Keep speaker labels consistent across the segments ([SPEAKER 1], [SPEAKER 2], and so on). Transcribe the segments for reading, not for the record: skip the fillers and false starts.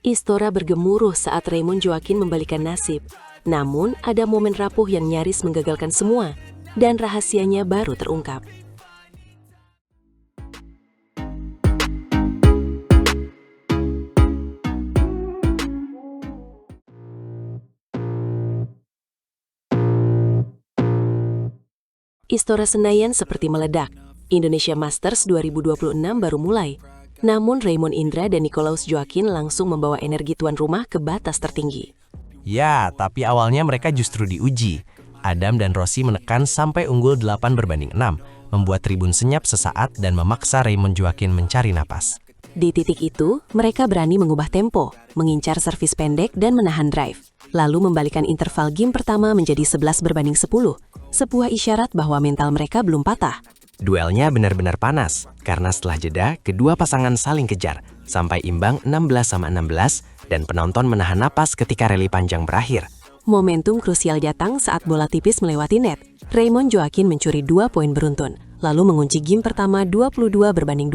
[SPEAKER 1] Istora bergemuruh saat Raymond Joaquin membalikan nasib. Namun, ada momen rapuh yang nyaris menggagalkan semua, dan rahasianya baru terungkap. Istora Senayan seperti meledak. Indonesia Masters 2026 baru mulai. Namun Raymond Indra dan Nicolaus Joaquin langsung membawa energi tuan rumah ke batas tertinggi.
[SPEAKER 2] Ya, tapi awalnya mereka justru diuji. Adam dan Rossi menekan sampai unggul 8-6, membuat tribun senyap sesaat dan memaksa Raymond Joaquin mencari napas.
[SPEAKER 1] Di titik itu, mereka berani mengubah tempo, mengincar servis pendek dan menahan drive, lalu membalikan interval game pertama menjadi 11-10, sebuah isyarat bahwa mental mereka belum patah.
[SPEAKER 2] Duelnya benar-benar panas, karena setelah jeda, kedua pasangan saling kejar, sampai imbang 16-16, dan penonton menahan napas ketika rally panjang berakhir.
[SPEAKER 1] Momentum krusial datang saat bola tipis melewati net. Raymond Joaquin mencuri 2 poin beruntun, lalu mengunci game pertama 22-20,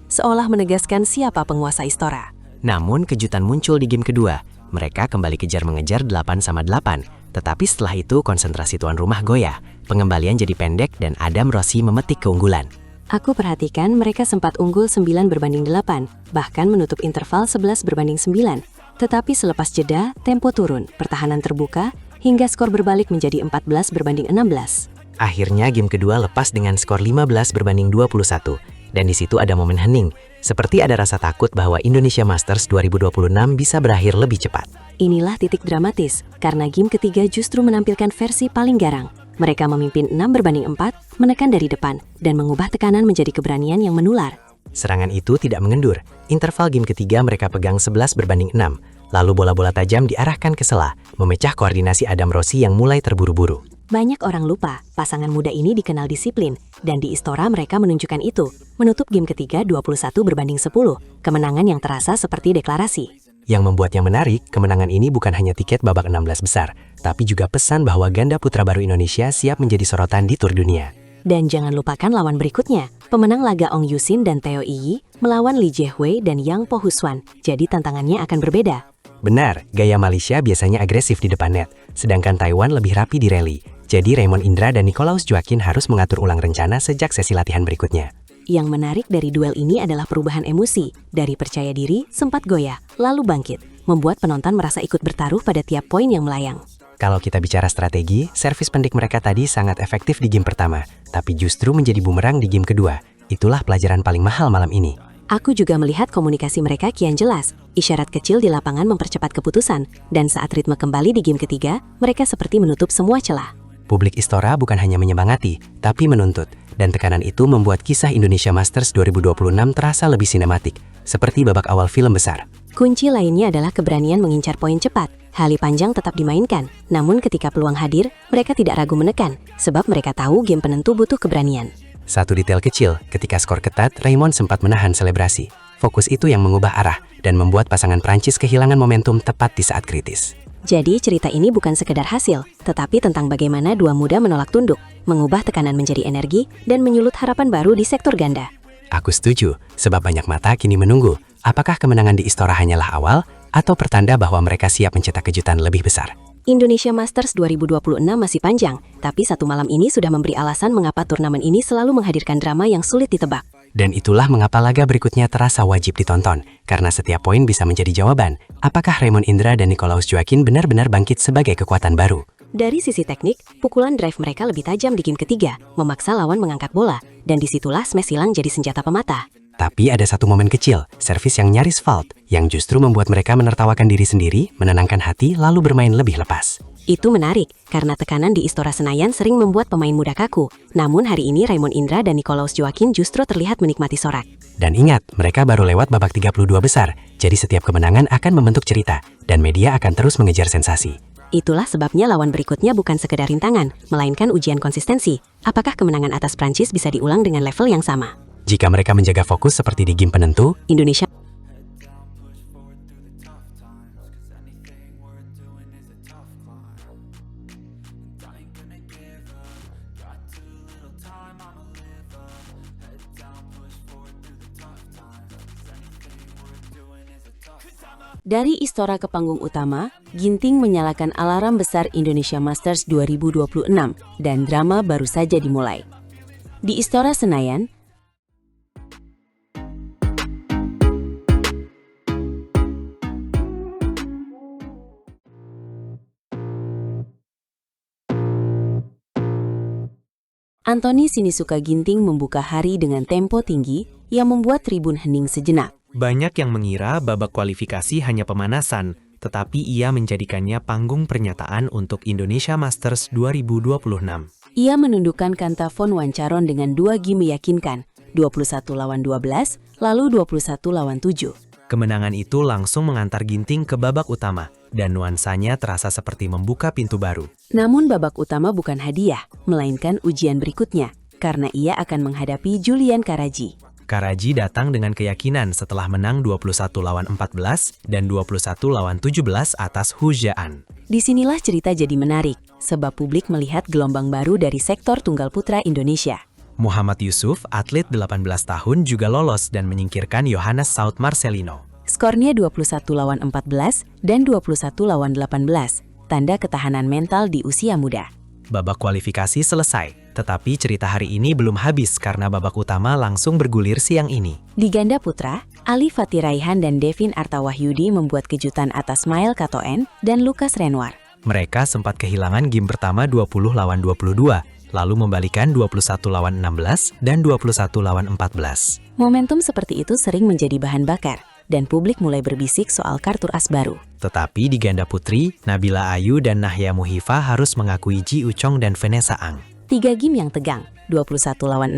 [SPEAKER 1] seolah menegaskan siapa penguasa Istora.
[SPEAKER 2] Namun kejutan muncul di game kedua. Mereka kembali kejar-mengejar 8-8, tetapi setelah itu konsentrasi tuan rumah goyah. Pengembalian jadi pendek dan Adam Rossi memetik keunggulan.
[SPEAKER 1] Aku perhatikan mereka sempat unggul 9-8, bahkan menutup interval 11-9. Tetapi selepas jeda, tempo turun, pertahanan terbuka, hingga skor berbalik menjadi 14-16.
[SPEAKER 2] Akhirnya game kedua lepas dengan skor 15-21, dan di situ ada momen hening. Seperti ada rasa takut bahwa Indonesia Masters 2026 bisa berakhir lebih cepat.
[SPEAKER 1] Inilah titik dramatis, karena game ketiga justru menampilkan versi paling garang. Mereka memimpin 6-4, menekan dari depan, dan mengubah tekanan menjadi keberanian yang menular.
[SPEAKER 2] Serangan itu tidak mengendur. Interval game ketiga mereka pegang 11-6. Lalu bola-bola tajam diarahkan ke sela, memecah koordinasi Adam Rossi yang mulai terburu-buru.
[SPEAKER 1] Banyak orang lupa, pasangan muda ini dikenal disiplin, dan di Istora mereka menunjukkan itu, menutup game ketiga 21-10, kemenangan yang terasa seperti deklarasi.
[SPEAKER 2] Yang membuatnya menarik, kemenangan ini bukan hanya tiket babak 16 besar, tapi juga pesan bahwa ganda putra baru Indonesia siap menjadi sorotan di Tour Dunia.
[SPEAKER 1] Dan jangan lupakan lawan berikutnya, pemenang laga Ong Yusin dan Theo Iyi melawan Li Jiehui dan Yang Po Huswan, jadi tantangannya akan berbeda.
[SPEAKER 2] Benar, gaya Malaysia biasanya agresif di depan net, sedangkan Taiwan lebih rapi di rally. Jadi Raymond Indra dan Nicolaus Joaquin harus mengatur ulang rencana sejak sesi latihan berikutnya.
[SPEAKER 1] Yang menarik dari duel ini adalah perubahan emosi, dari percaya diri, sempat goyah, lalu bangkit, membuat penonton merasa ikut bertaruh pada tiap poin yang melayang.
[SPEAKER 2] Kalau kita bicara strategi, servis pendek mereka tadi sangat efektif di game pertama, tapi justru menjadi bumerang di game kedua. Itulah pelajaran paling mahal malam ini.
[SPEAKER 1] Aku juga melihat komunikasi mereka kian jelas, isyarat kecil di lapangan mempercepat keputusan, dan saat ritme kembali di game ketiga, mereka seperti menutup semua celah.
[SPEAKER 2] Publik Istora bukan hanya menyemangati, tapi menuntut. Dan tekanan itu membuat kisah Indonesia Masters 2026 terasa lebih sinematik, seperti babak awal film besar.
[SPEAKER 1] Kunci lainnya adalah keberanian mengincar poin cepat. Hali panjang tetap dimainkan, namun ketika peluang hadir, mereka tidak ragu menekan, sebab mereka tahu game penentu butuh keberanian.
[SPEAKER 2] Satu detail kecil, ketika skor ketat, Raymond sempat menahan selebrasi. Fokus itu yang mengubah arah, dan membuat pasangan Prancis kehilangan momentum tepat di saat kritis.
[SPEAKER 1] Jadi cerita ini bukan sekedar hasil, tetapi tentang bagaimana dua muda menolak tunduk, mengubah tekanan menjadi energi, dan menyulut harapan baru di sektor ganda.
[SPEAKER 2] Aku setuju, sebab banyak mata kini menunggu. Apakah kemenangan di Istora hanyalah awal, atau pertanda bahwa mereka siap mencetak kejutan lebih besar?
[SPEAKER 1] Indonesia Masters 2026 masih panjang, tapi satu malam ini sudah memberi alasan mengapa turnamen ini selalu menghadirkan drama yang sulit ditebak.
[SPEAKER 2] Dan itulah mengapa laga berikutnya terasa wajib ditonton, karena setiap poin bisa menjadi jawaban. Apakah Raymond Indra dan Nicolaus Joaquin benar-benar bangkit sebagai kekuatan baru?
[SPEAKER 1] Dari sisi teknik, pukulan drive mereka lebih tajam di game ketiga, memaksa lawan mengangkat bola, dan disitulah smash silang jadi senjata pematah.
[SPEAKER 2] Tapi ada satu momen kecil, servis yang nyaris fault, yang justru membuat mereka menertawakan diri sendiri, menenangkan hati, lalu bermain lebih lepas.
[SPEAKER 1] Itu menarik, karena tekanan di Istora Senayan sering membuat pemain muda kaku. Namun hari ini Raymond Indra dan Nicolaus Joaquin justru terlihat menikmati sorak.
[SPEAKER 2] Dan ingat, mereka baru lewat babak 32 besar, jadi setiap kemenangan akan membentuk cerita, dan media akan terus mengejar sensasi.
[SPEAKER 1] Itulah sebabnya lawan berikutnya bukan sekedar rintangan, melainkan ujian konsistensi. Apakah kemenangan atas Prancis bisa diulang dengan level yang sama?
[SPEAKER 2] Jika mereka menjaga fokus seperti di game penentu,
[SPEAKER 1] Indonesia
[SPEAKER 3] Cause I'm a
[SPEAKER 1] Dari Istora ke panggung utama, Ginting menyalakan alarm besar Indonesia Masters 2026 dan drama baru saja dimulai. Di Istora Senayan, Anthony Sinisuka Ginting membuka hari dengan tempo tinggi yang membuat tribun hening sejenak.
[SPEAKER 2] Banyak yang mengira babak kualifikasi hanya pemanasan, tetapi ia menjadikannya panggung pernyataan untuk Indonesia Masters 2026.
[SPEAKER 1] Ia menundukkan Kantavon Wancaron dengan 2 game meyakinkan, 21-12, lalu 21-7.
[SPEAKER 2] Kemenangan itu langsung mengantar Ginting ke babak utama, dan nuansanya terasa seperti membuka pintu baru.
[SPEAKER 1] Namun babak utama bukan hadiah, melainkan ujian berikutnya, karena ia akan menghadapi Julian Karaji.
[SPEAKER 2] Karaji datang dengan keyakinan setelah menang 21-14 dan 21-17 atas Hu Jaan.
[SPEAKER 1] Disinilah cerita jadi menarik, sebab publik melihat gelombang baru dari sektor tunggal putra Indonesia.
[SPEAKER 2] Muhammad Yusuf, atlet 18 tahun juga lolos dan menyingkirkan Yohannes Saud Marcelino.
[SPEAKER 1] Skornya 21-14 dan 21-18, tanda ketahanan mental di usia muda.
[SPEAKER 2] Babak kualifikasi selesai, tetapi cerita hari ini belum habis karena babak utama langsung bergulir siang ini.
[SPEAKER 1] Di ganda putra, Ali Fatih Raihan dan Devin Artawahyudi membuat kejutan atas Mael Katoen dan Lukas Renwar.
[SPEAKER 2] Mereka sempat kehilangan game pertama 20-22, lalu membalikan 21-16 dan 21-14.
[SPEAKER 1] Momentum seperti itu sering menjadi bahan bakar, dan publik mulai berbisik soal kartu as baru.
[SPEAKER 2] Tetapi di ganda putri, Nabila Ayu dan Nahya Muhifa harus mengakui Ji Ucong dan Vanessa Ang.
[SPEAKER 1] 3 game yang tegang, 21-16,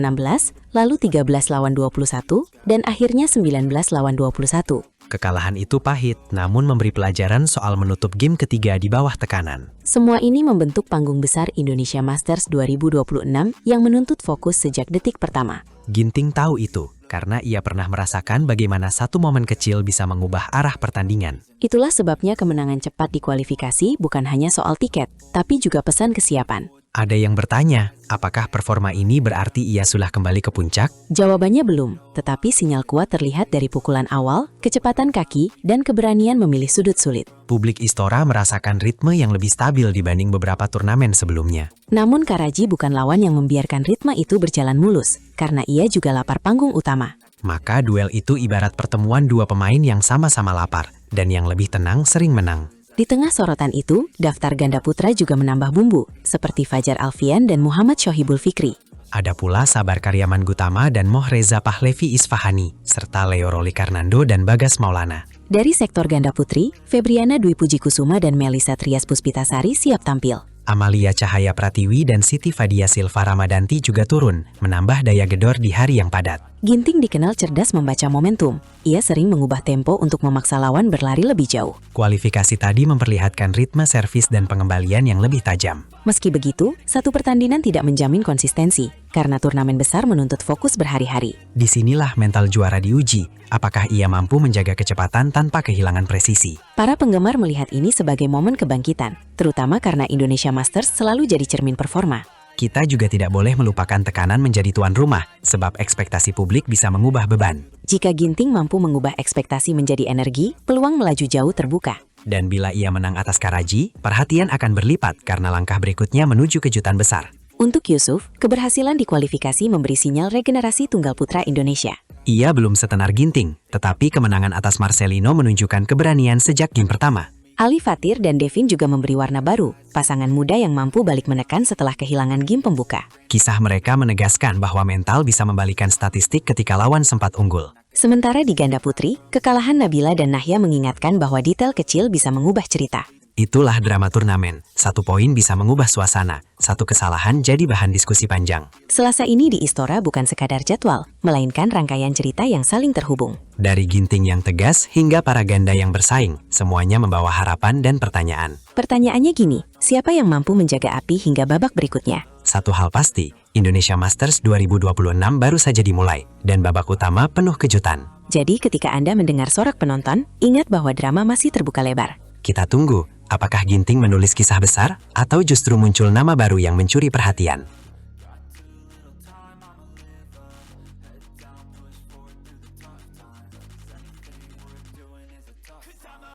[SPEAKER 1] lalu 13-21, dan akhirnya 19-21.
[SPEAKER 2] Kekalahan itu pahit, namun memberi pelajaran soal menutup game ketiga di bawah tekanan.
[SPEAKER 1] Semua ini membentuk panggung besar Indonesia Masters 2026 yang menuntut fokus sejak detik pertama.
[SPEAKER 2] Ginting tahu itu, karena ia pernah merasakan bagaimana satu momen kecil bisa mengubah arah pertandingan.
[SPEAKER 1] Itulah sebabnya kemenangan cepat di kualifikasi bukan hanya soal tiket, tapi juga pesan kesiapan.
[SPEAKER 2] Ada yang bertanya, apakah performa ini berarti ia sudah kembali ke puncak?
[SPEAKER 1] Jawabannya belum, tetapi sinyal kuat terlihat dari pukulan awal, kecepatan kaki, dan keberanian memilih sudut sulit.
[SPEAKER 2] Publik Istora merasakan ritme yang lebih stabil dibanding beberapa turnamen sebelumnya.
[SPEAKER 1] Namun Karaji bukan lawan yang membiarkan ritme itu berjalan mulus, karena ia juga lapar panggung utama.
[SPEAKER 2] Maka duel itu ibarat pertemuan dua pemain yang sama-sama lapar, dan yang lebih tenang sering menang.
[SPEAKER 1] Di tengah sorotan itu, daftar ganda putra juga menambah bumbu, seperti Fajar Alfian dan Muhammad Shohibul Fikri.
[SPEAKER 2] Ada pula Sabar Karyaman Gutama dan Mohreza Pahlevi Isfahani, serta Leo Roli Karnando dan Bagas Maulana.
[SPEAKER 1] Dari sektor ganda putri, Febriana Dwi Puji Kusuma dan Melisa Trias Puspitasari siap tampil.
[SPEAKER 2] Amalia Cahaya Pratiwi dan Siti Fadia Silva Ramadanti juga turun, menambah daya gedor di hari yang padat.
[SPEAKER 1] Ginting dikenal cerdas membaca momentum. Ia sering mengubah tempo untuk memaksa lawan berlari lebih jauh.
[SPEAKER 2] Kualifikasi tadi memperlihatkan ritme servis dan pengembalian yang lebih tajam.
[SPEAKER 1] Meski begitu, satu pertandingan tidak menjamin konsistensi, karena turnamen besar menuntut fokus berhari-hari.
[SPEAKER 2] Disinilah mental juara diuji, apakah ia mampu menjaga kecepatan tanpa kehilangan presisi.
[SPEAKER 1] Para penggemar melihat ini sebagai momen kebangkitan, terutama karena Indonesia Masters selalu jadi cermin performa.
[SPEAKER 2] Kita juga tidak boleh melupakan tekanan menjadi tuan rumah, sebab ekspektasi publik bisa mengubah beban.
[SPEAKER 1] Jika Ginting mampu mengubah ekspektasi menjadi energi, peluang melaju jauh terbuka.
[SPEAKER 2] Dan bila ia menang atas Karaji, perhatian akan berlipat karena langkah berikutnya menuju kejutan besar.
[SPEAKER 1] Untuk Yusuf, keberhasilan di kualifikasi memberi sinyal regenerasi tunggal putra Indonesia.
[SPEAKER 2] Ia belum setenar Ginting, tetapi kemenangan atas Marcelino menunjukkan keberanian sejak game pertama.
[SPEAKER 1] Ali Fatir dan Devin juga memberi warna baru, pasangan muda yang mampu balik menekan setelah kehilangan game pembuka.
[SPEAKER 2] Kisah mereka menegaskan bahwa mental bisa membalikan statistik ketika lawan sempat unggul.
[SPEAKER 1] Sementara di ganda putri, kekalahan Nabila dan Nahya mengingatkan bahwa detail kecil bisa mengubah cerita.
[SPEAKER 2] Itulah drama turnamen. Satu poin bisa mengubah suasana. Satu kesalahan jadi bahan diskusi panjang.
[SPEAKER 1] Selasa ini di Istora bukan sekadar jadwal, melainkan rangkaian cerita yang saling terhubung.
[SPEAKER 2] Dari Ginting yang tegas hingga para ganda yang bersaing, semuanya membawa harapan dan pertanyaan.
[SPEAKER 1] Pertanyaannya gini, siapa yang mampu menjaga api hingga babak berikutnya?
[SPEAKER 2] Satu hal pasti, Indonesia Masters 2026 baru saja dimulai, dan babak utama penuh kejutan.
[SPEAKER 1] Jadi ketika Anda mendengar sorak penonton, ingat bahwa drama masih terbuka lebar.
[SPEAKER 2] Kita tunggu, apakah Ginting menulis kisah besar, atau justru muncul nama baru yang mencuri perhatian?